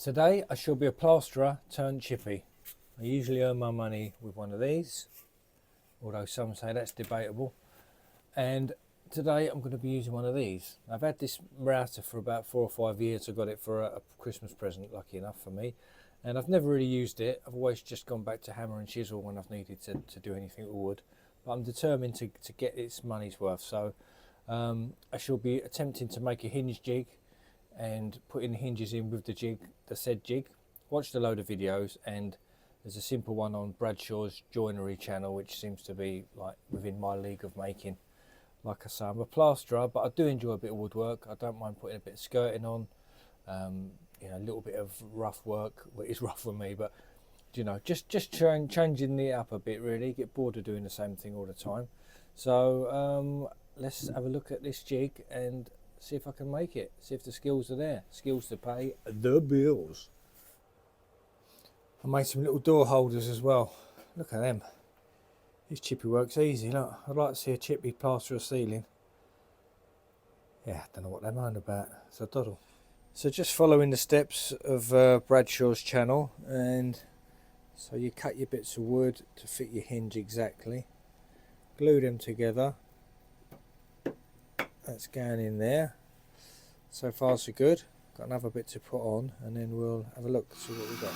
Today I shall be a plasterer turned chippy. I usually earn my money with one of these, although some say that's debatable. And today I'm going to be using one of these. I've had this router for about 4 or 5 years. I got it for a Christmas present, lucky enough for me. And I've never really used it. I've always just gone back to hammer and chisel when I've needed to do anything with wood. But I'm determined to get its money's worth. So I shall be attempting to make a hinge jig and putting the hinges in with the said jig. Watched a load of videos, and there's a simple one on Bradshaw's joinery channel, which seems to be like within my league of making. Like I say, I'm a plasterer, but I do enjoy a bit of woodwork. I don't mind putting a bit of skirting on, you know, a little bit of rough work. Well, it is rough for me, but you know, just changing it up a bit really. Get bored of doing the same thing all the time. So let's have a look at this jig and see if I can make it. See if the skills are there. Skills to pay the bills. I made some little door holders as well. Look at them. This chippy work's easy. Look, I'd like to see a chippy plaster a ceiling. Yeah, I don't know what they're moaning about. It's a doddle. So just following the steps of Bradshaw's channel, and so you cut your bits of wood to fit your hinge exactly. Glue them together. That's going in there. So far so good. Got another bit to put on, and then we'll have a look, see what we've got.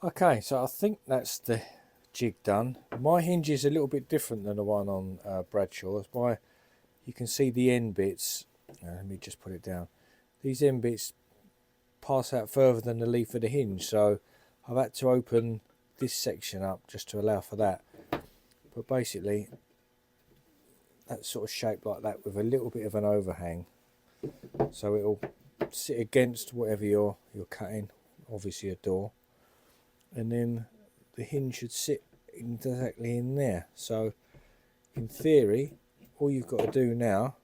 Okay, so I think that's the jig done. My hinge is a little bit different than the one on Bradshaw's. You can see the end bits. Let me just put it down. These end bits pass out further than the leaf of the hinge, so I've had to open this section up just to allow for that. But basically, that's sort of shaped like that with a little bit of an overhang, so it'll sit against whatever you're cutting, obviously a door. And then the hinge should sit exactly in there. So in theory, all you've got to do now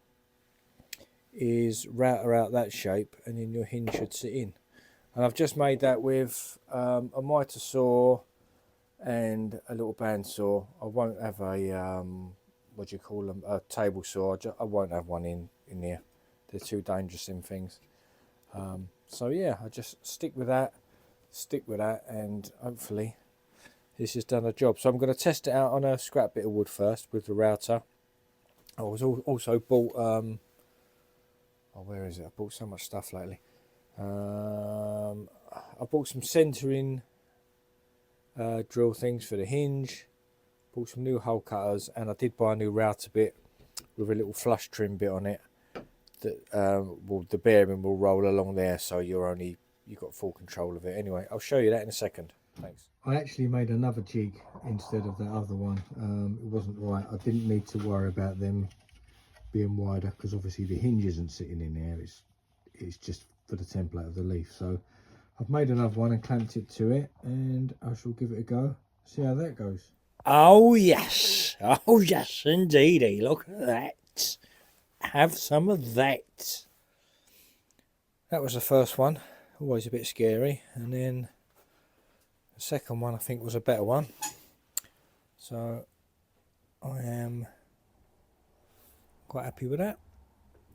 is router out that shape, and then your hinge should sit in. And I've just made that with a mitre saw and a little bandsaw. I won't have a what do you call them, a table saw. I won't have one in there. They're too dangerous in things. So yeah, I just stick with that, and hopefully this has done a job. So I'm going to test it out on a scrap bit of wood first with the router. I was also bought oh, where is it? I bought so much stuff lately. I bought some centering drill things for the hinge, bought some new hole cutters, and I did buy a new router bit with a little flush trim bit on it that the bearing will roll along there, so you've got full control of it. Anyway, I'll show you that in a second. Thanks. I actually made another jig instead of that other one. It wasn't right. I didn't need to worry about them being wider, because obviously the hinge isn't sitting in there. It's just for the template of the leaf. So I've made another one and clamped it to it, and I shall give it a go. See how that goes. Oh yes indeedy. Look at that. Have some of that. That was the first one. Always a bit scary, and then the second one I think was a better one. So I am quite happy with that.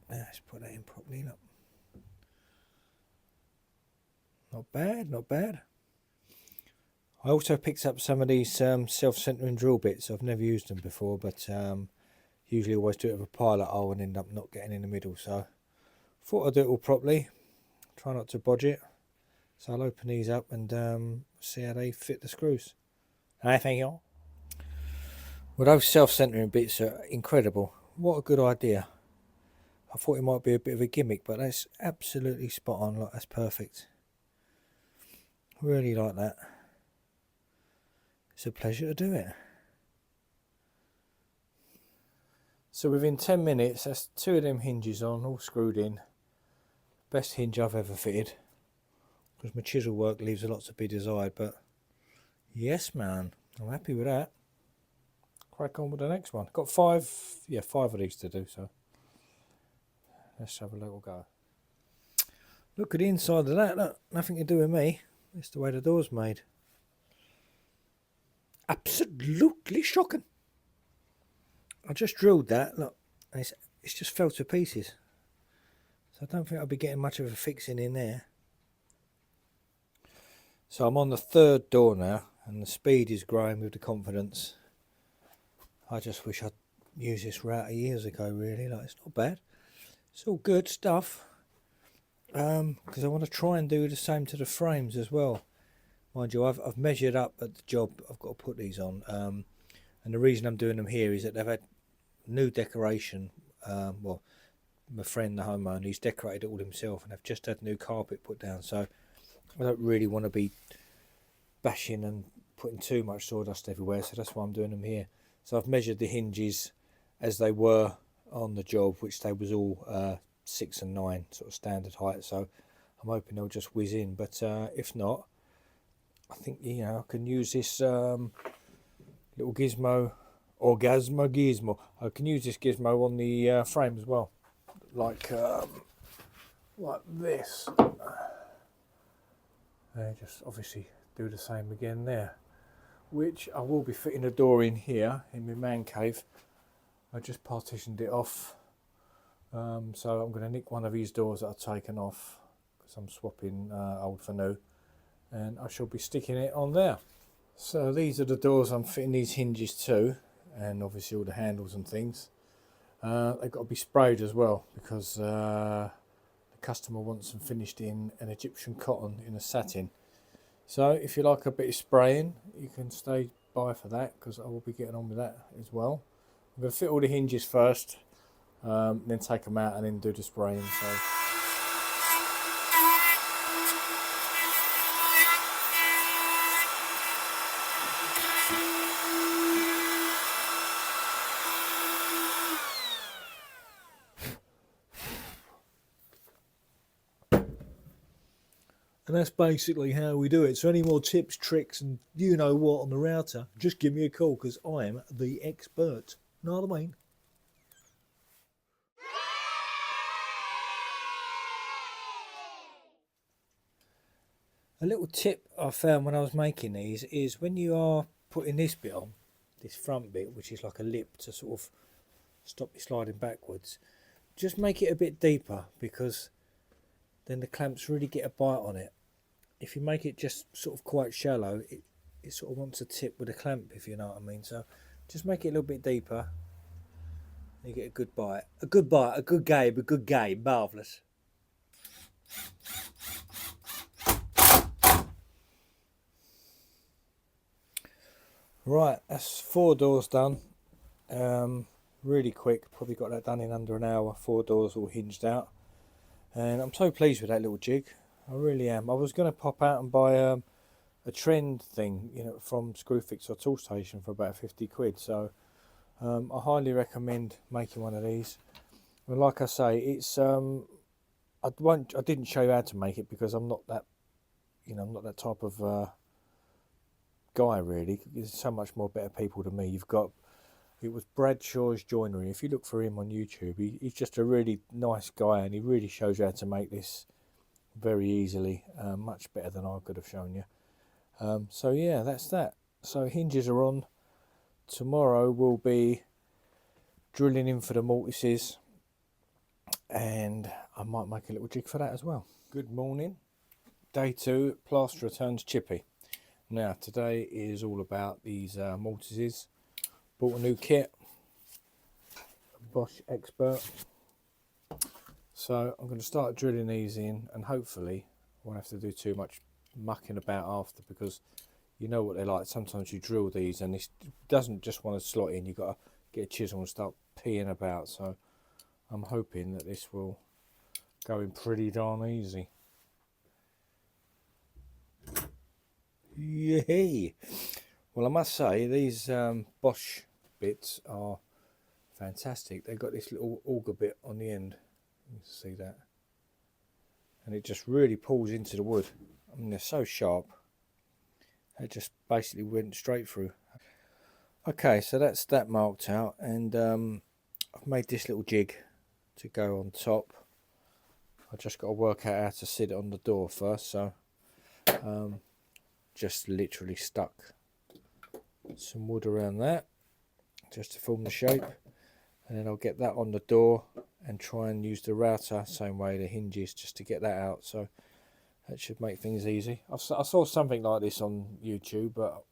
Let's put that in properly. Look. Not bad, not bad. I also picked up some of these self-centering drill bits. I've never used them before, but usually always do it with a pilot hole and end up not getting in the middle. So thought I'd do it all properly. Try not to bodge it. So I'll open these up and see how they fit the screws. I thank you. Well, those self-centering bits are incredible. What a good idea. I thought it might be a bit of a gimmick, but that's absolutely spot on. Like, that's perfect. Really like that. It's a pleasure to do it. So within 10 minutes, that's 2 of them hinges on, all screwed in. Best hinge I've ever fitted, because my chisel work leaves a lot to be desired, but yes man, I'm happy with that. crack on with the next one. Got five of these to do, so let's have a little go. Look at the inside of that. Look, nothing to do with me. It's the way the door's made. Absolutely shocking. I just drilled that, look, and it's just fell to pieces. So I don't think I'll be getting much of a fixing in there. So I'm on the third door now, and the speed is growing with the confidence. I just wish I'd used this router years ago, really. Like, it's not bad. It's all good stuff. Because I want to try and do the same to the frames as well. Mind you, I've measured up at the job I've got to put these on. And the reason I'm doing them here is that they've had new decoration. Well, my friend, the homeowner, he's decorated it all himself, and they've just had new carpet put down. So I don't really want to be bashing and putting too much sawdust everywhere, so that's why I'm doing them here. So I've measured the hinges as they were on the job, which they was all 6 and 9 sort of standard height. So I'm hoping they'll just whiz in, but if not, I think, you know, I can use this little gizmo, gizmo. I can use this gizmo on the frame as well, like this. Just obviously do the same again there, which I will be fitting a door in here in my man cave. I just partitioned it off, so I'm going to nick one of these doors that I've taken off because I'm swapping old for new, and I shall be sticking it on there. So these are the doors I'm fitting these hinges to, and obviously all the handles and things. They've got to be sprayed as well, because the customer wants them finished in an Egyptian cotton in a satin. So if you like a bit of spraying, you can stay by for that, because I will be getting on with that as well. I'm going to fit all the hinges first, then take them out and then do the spraying. So and that's basically how we do it. So any more tips, tricks, and you know what on the router, just give me a call, because I am the expert. Know what I mean? A little tip I found when I was making these is when you are putting this bit on, this front bit, which is like a lip to sort of stop you sliding backwards, just make it a bit deeper, because then the clamps really get a bite on it. If you make it just sort of quite shallow, it sort of wants to tip with a clamp, if you know what I mean. So just make it a little bit deeper, you get a good bite. A good bite, a good game, marvellous. Right, that's 4 doors done. Really quick, probably got that done in under an hour. 4 doors all hinged out, and I'm so pleased with that little jig. I really am. I was going to pop out and buy a trend thing, you know, from Screwfix or Toolstation for about 50 quid. So I highly recommend making one of these. And like I say, it's I didn't show you how to make it, because I'm not that, you know, I'm not that type of guy really. There's so much more better people than me. It was Bradshaw's Joinery. If you look for him on YouTube, he's just a really nice guy, and he really shows you how to make this very easily, much better than I could have shown you. So yeah, that's that. So hinges are on. Tomorrow we'll be drilling in for the mortises, and I might make a little jig for that as well. Good morning. Day 2, Plasterer turns chippy. Now today is all about these mortises. Bought a new kit, Bosch Expert. So I'm going to start drilling these in, and hopefully I won't have to do too much mucking about after, because you know what they're like. Sometimes you drill these and it doesn't just want to slot in. You've got to get a chisel and start peeing about. So I'm hoping that this will go in pretty darn easy. Yay! Well, I must say these Bosch bits are fantastic. They've got this little auger bit on the end. You can see that, and it just really pulls into the wood. I mean, they're so sharp. It just basically went straight through. Okay, so that's that marked out, and I've made this little jig to go on top. I just got to work out how to sit it on the door first, so just literally stuck some wood around that just to form the shape, and then I'll get that on the door and try and use the router same way, the hinges, just to get that out. So that should make things easy. I saw something like this on YouTube, but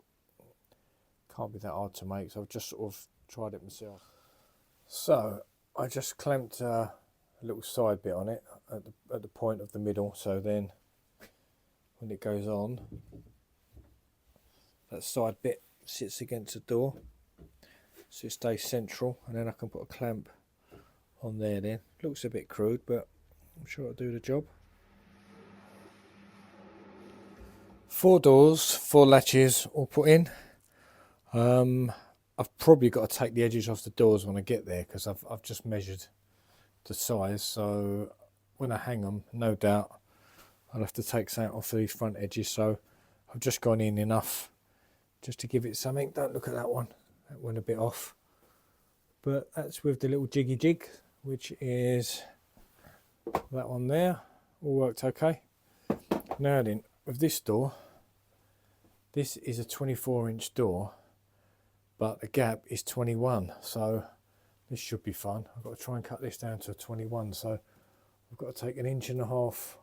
can't be that hard to make, so I've just sort of tried it myself. So I just clamped a little side bit on it at the point of the middle, so then when it goes on, that side bit sits against the door, so it stays central, and then I can put a clamp on there. Then looks a bit crude, but I'm sure it'll do the job. 4 doors, 4 latches all put in. I've probably got to take the edges off the doors when I get there, because I've just measured the size, so when I hang them, no doubt I'll have to take something off these front edges. So I've just gone in enough just to give it something. Don't look at that one, that went a bit off, but that's with the little jiggy jig, which is that one there. All worked okay. Now then, with this door, this is a 24-inch door, but the gap is 21, so this should be fun. I've got to try and cut this down to a 21, so I've got to take 1.5 inches off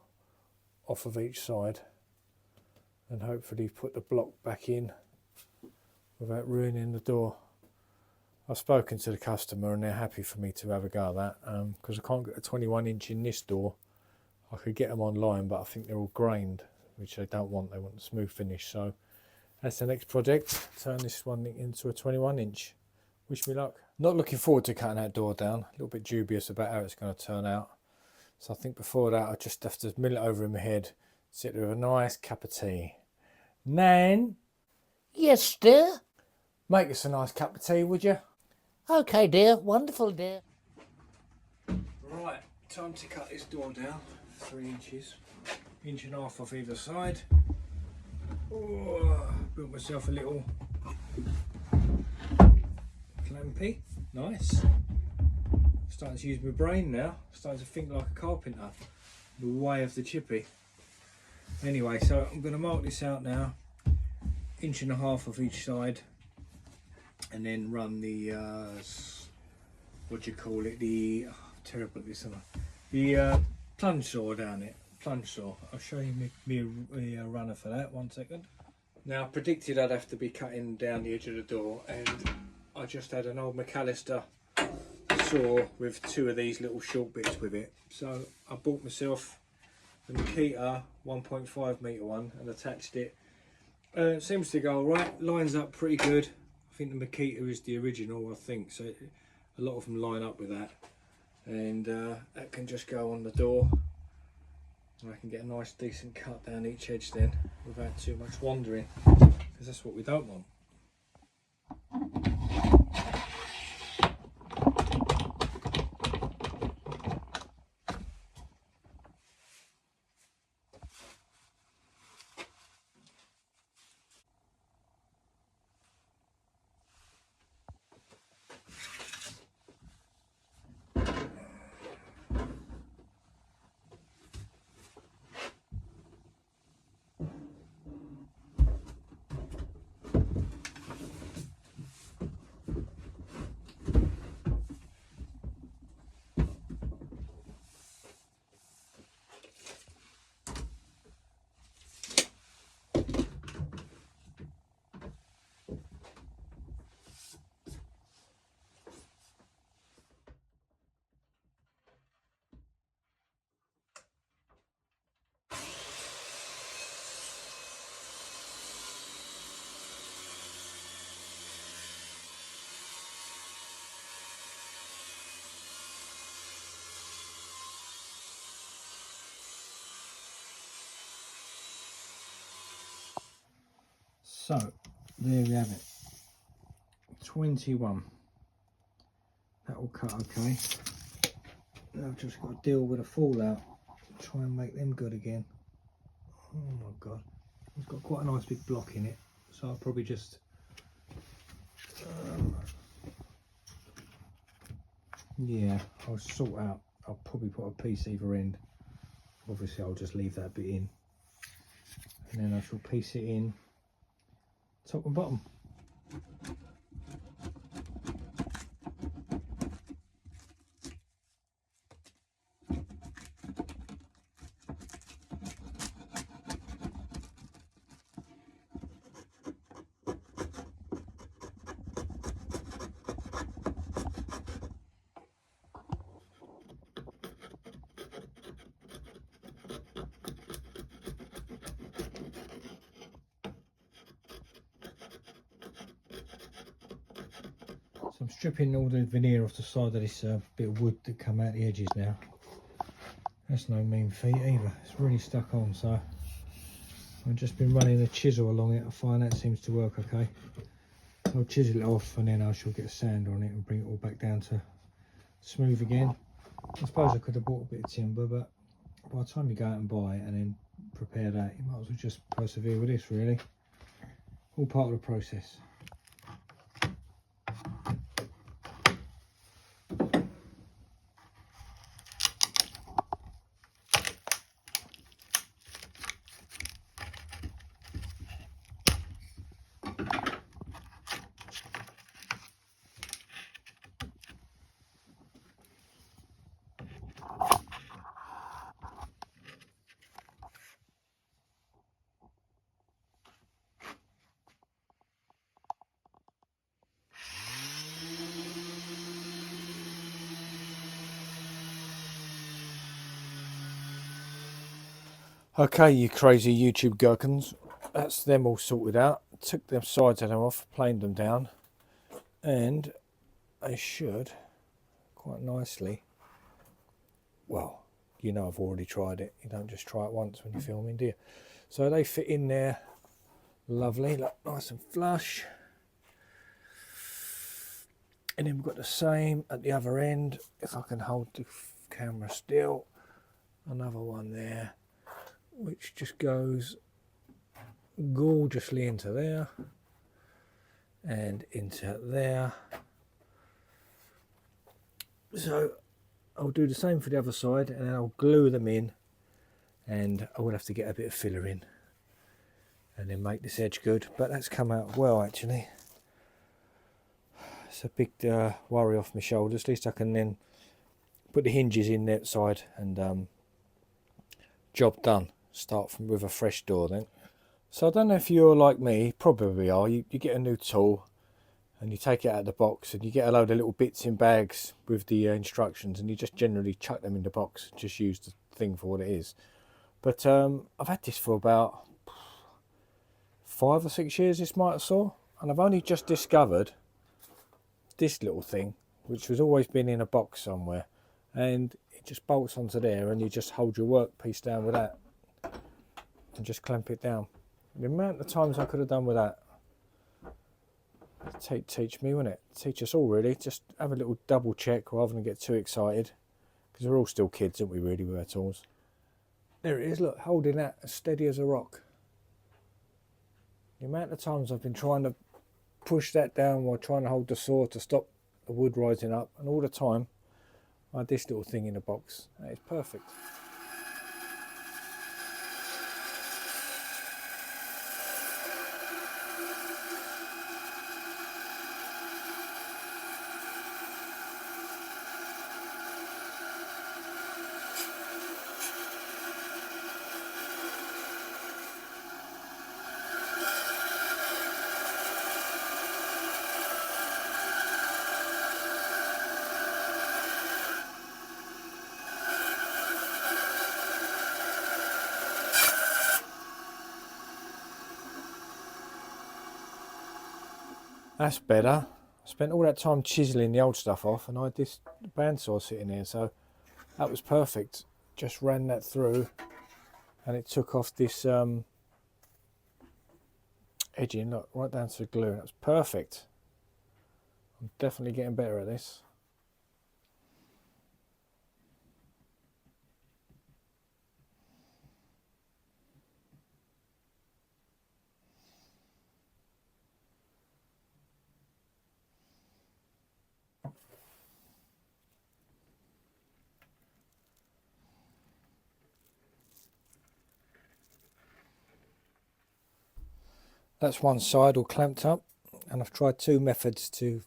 of each side and hopefully put the block back in without ruining the door. I've spoken to the customer and they're happy for me to have a go at that, because I can't get a 21-inch in this door. I could get them online, but I think they're all grained, which they don't want. They want a smooth finish, so that's the next project, turn this one into a 21-inch. Wish me luck. Not looking forward to cutting that door down. A little bit dubious about how it's going to turn out. So I think before that I just have to mill it over in my head, sit there with a nice cup of tea. Nan, Yes, dear. make us a nice cup of tea, would you? Okay, dear. Wonderful, dear. Right, time to cut this door down. 3 inches, 1.5 inches off either side. Oh, built myself a little clampy. Nice. Starting to use my brain now. Starting to think like a carpenter. The way of the chippy. Anyway, so I'm going to mark this out now. 1.5 inches off each side, and then run the what do you call it? The terrible at this, isn't I? The plunge saw down it. Plunge saw. I'll show you me runner for that. 1 second. Now I predicted I'd have to be cutting down the edge of the door, and I just had an old McAllister saw with 2 of these little short bits with it. So I bought myself the Makita 1.5 metre one and attached it. It seems to go alright, lines up pretty good. I think the Makita is the original, I think, so a lot of them line up with that. And that can just go on the door. I can get a nice decent cut down each edge then without too much wandering, because that's what we don't want. So there we have it, 21. That will cut okay. Now I've just got to deal with a fallout, try and make them good again. Oh my god, it's got quite a nice big block in it, so I'll probably just Yeah, I'll sort out, I'll probably put a piece either end. Obviously I'll just leave that bit in, and then I shall piece it in top and bottom. So I'm stripping all the veneer off the side of this bit of wood that come out the edges now. That's no mean feat either, it's really stuck on, so I've just been running a chisel along it. I find that seems to work okay. I'll chisel it off and then I shall get a sand on it and bring it all back down to smooth again. I suppose I could have bought a bit of timber, but by the time you go out and buy it and then prepare that, you might as well just persevere with this really. All part of the process. Okay, you crazy YouTube gherkins, that's them all sorted out. Took them sides of them off, planed them down, and they should quite nicely, well, you know I've already tried it, you don't just try it once when you're filming, do you? So they fit in there lovely, look nice and flush. And then we've got the same at the other end, if I can hold the camera still, another one there, which just goes gorgeously into there and into there. So I'll do the same for the other side and then I'll glue them in, and I will have to get a bit of filler in and then make this edge good, but that's come out well actually. It's a big worry off my shoulders. At least I can then put the hinges in that side and job done. Start from with a fresh door then. So I don't know if you're like me, probably are. You get a new tool and you take it out of the box and you get a load of little bits in bags with the instructions, and you just generally chuck them in the box, just use the thing for what it is. But I've had this for about 5 or 6 years, this mitre saw, and I've only just discovered this little thing, which has always been in a box somewhere, and it just bolts onto there and you just hold your workpiece down with that and just clamp it down. The amount of times I could have done with that, teach me, wouldn't it? Teach us all really. Just have a little double check rather than get too excited, because we're all still kids, aren't we, really, with our tools. There it is, look, holding that as steady as a rock. The amount of times I've been trying to push that down while trying to hold the saw to stop the wood rising up, and all the time I had this little thing in the box. That is perfect. That's better. I spent all that time chiseling the old stuff off and I had this bandsaw sitting there, so that was perfect. Just ran that through and it took off this edging, look, right down to the glue. That was perfect. I'm definitely getting better at this. that's one side all clamped up, and I've tried two methods to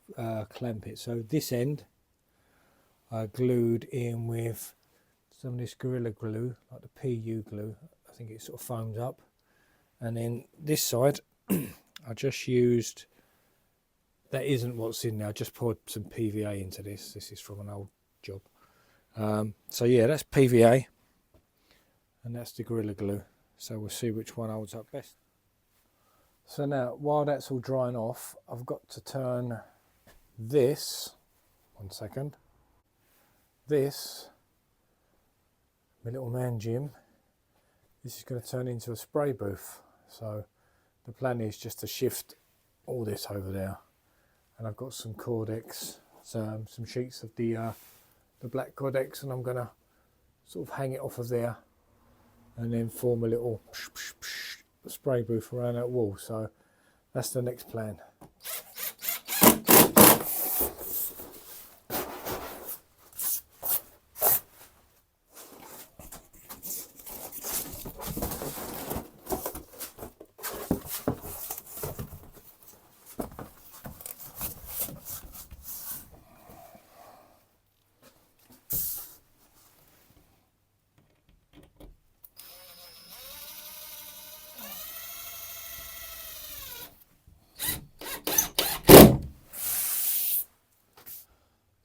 clamp it. So this end I glued in with some of this Gorilla Glue, like the PU glue. I think it sort of foams up. And then this side I just used, that isn't what's in there, I just poured some PVA into this. This is from an old job. So yeah, that's PVA and that's the Gorilla Glue. So we'll see which one holds up best. So now, while that's all drying off, I've got to turn this, one second, this, my little man Jim, this is going to turn into a spray booth. So the plan is just to shift all this over there. And I've got some Cordex, some sheets of the black Cordex, and I'm going to sort of hang it off of there and then form a little spray booth around that wall. So that's the next plan.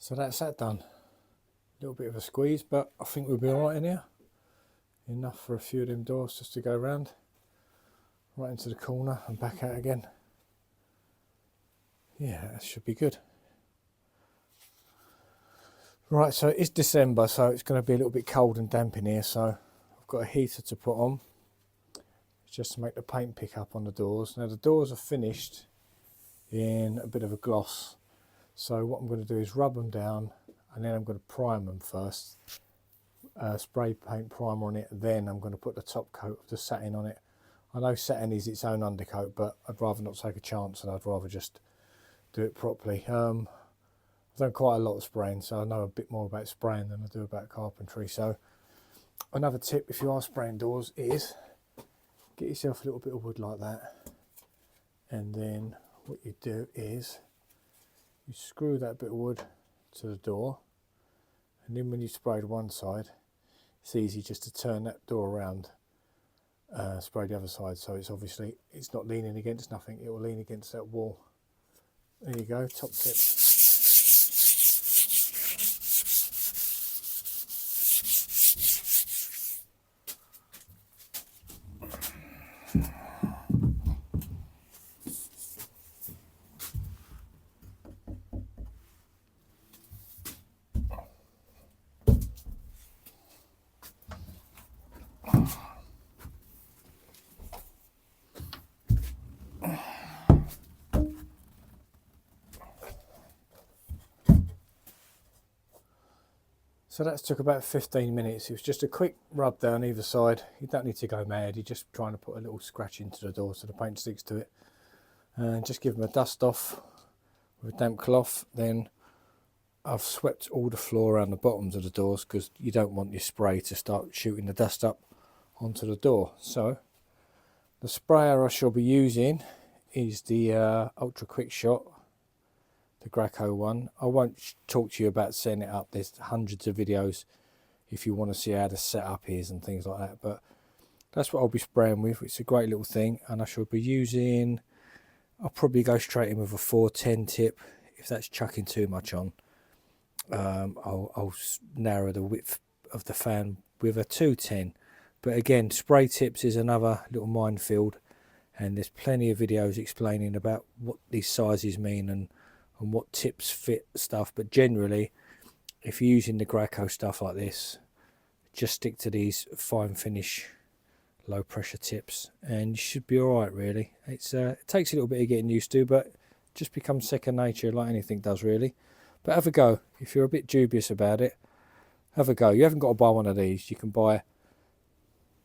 So that's that done. A little bit of a squeeze, but I think we'll be alright in here. Enough for a few of them doors just to go round. Right into the corner and back out again. Yeah, that should be good. Right, so it's December, so it's going to be a little bit cold and damp in here, so I've got a heater to put on. Just to make the paint pick up on the doors. Now the doors are finished in a bit of a gloss. So what I'm going to do is rub them down and then I'm going to prime them first. Spray paint primer on it, then I'm going to put the top coat of the satin on it. I know satin is its own undercoat, but I'd rather not take a chance and I'd rather just do it properly. I've done quite a lot of spraying, so I know a bit more about spraying than I do about carpentry. So another tip if you are spraying doors is get yourself a little bit of wood like that, and then what you do is you screw that bit of wood to the door, and then when you sprayed one side, it's easy just to turn that door around, spray the other side, so it's not leaning against nothing, it will lean against that wall. There you go, top tip. So that's took about 15 minutes. It was just a quick rub down either side. You don't need to go mad. You're just trying to put a little scratch into the door so the paint sticks to it. And just give them a dust off with a damp cloth. Then I've swept all the floor around the bottoms of the doors because you don't want your spray to start shooting the dust up onto the door. So the sprayer I shall be using is the Ultra Quick Shot, the Graco one. I won't talk to you about setting it up. There's hundreds of videos if you want to see how the setup is and things like that, but that's what I'll be spraying with. It's a great little thing, and I shall be using, I'll probably go straight in with a 410 tip. If that's chucking too much on, I'll narrow the width of the fan with a 210. But again, spray tips is another little minefield, and there's plenty of videos explaining about what these sizes mean and what tips fit stuff. But generally, if you're using the Graco stuff like this, just stick to these fine finish low pressure tips and you should be all right, really. It takes a little bit of getting used to, but just becomes second nature like anything does, really. But have a go. If you're a bit dubious about it, have a go. You haven't got to buy one of these. You can buy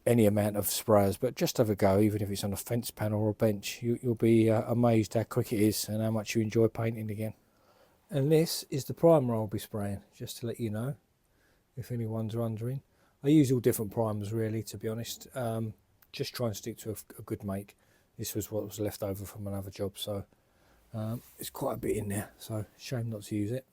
any amount of sprayers, but just have a go, even if it's on a fence panel or a bench. You'll be amazed how quick it is and how much you enjoy painting again. And this is the primer I'll be spraying, just to let you know, if anyone's wondering. I use all different primers, really, to be honest. Just try and stick to a good make. This was what was left over from another job, so it's quite a bit in there, so shame not to use it.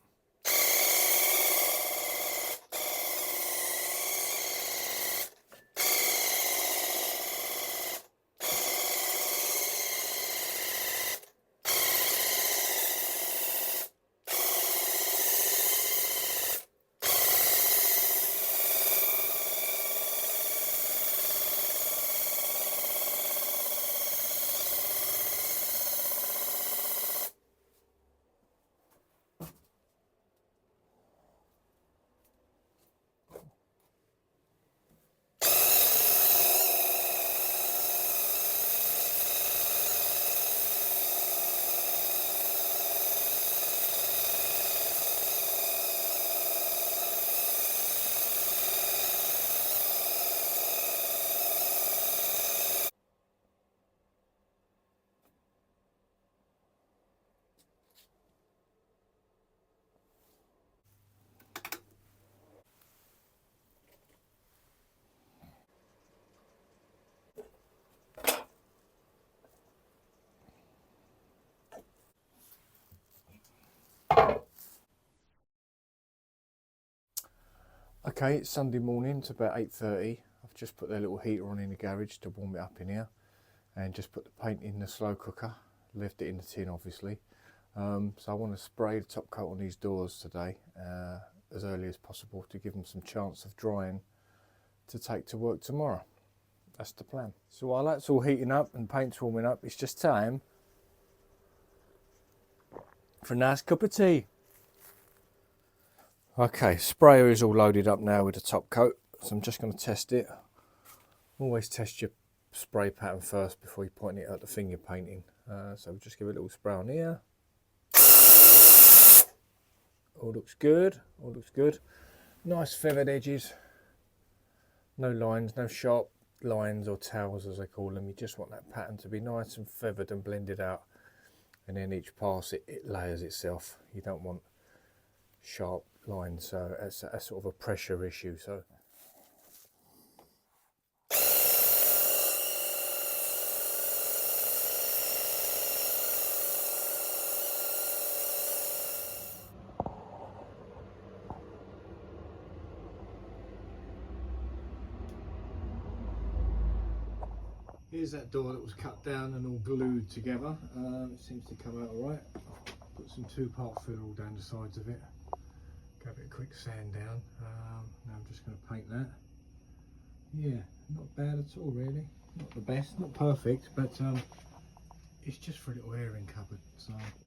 Okay, it's Sunday morning, it's about 8:30. I've just put their little heater on in the garage to warm it up in here, and just put the paint in the slow cooker, left it in the tin obviously. So I want to spray the top coat on these doors today as early as possible to give them some chance of drying to take to work tomorrow. That's the plan. So while that's all heating up and paint's warming up, it's just time for a nice cup of tea. Okay, sprayer is all loaded up now with the top coat, so I'm just going to test it. Always test your spray pattern first before you point it at the thing you're painting. So we'll just give it a little spray on here. All looks good, all looks good. Nice feathered edges. No lines, no sharp lines or towels as they call them. You just want that pattern to be nice and feathered and blended out. And then each pass it layers itself. You don't want sharp lines, so that's sort of a pressure issue. So here's that door that was cut down and all glued together. It seems to come out all right. Put some 2-part filler all down the sides of it. Gave it a quick sand down. Now I'm just going to paint that. Yeah, not bad at all really. Not the best, not perfect, but it's just for a little airing cupboard. So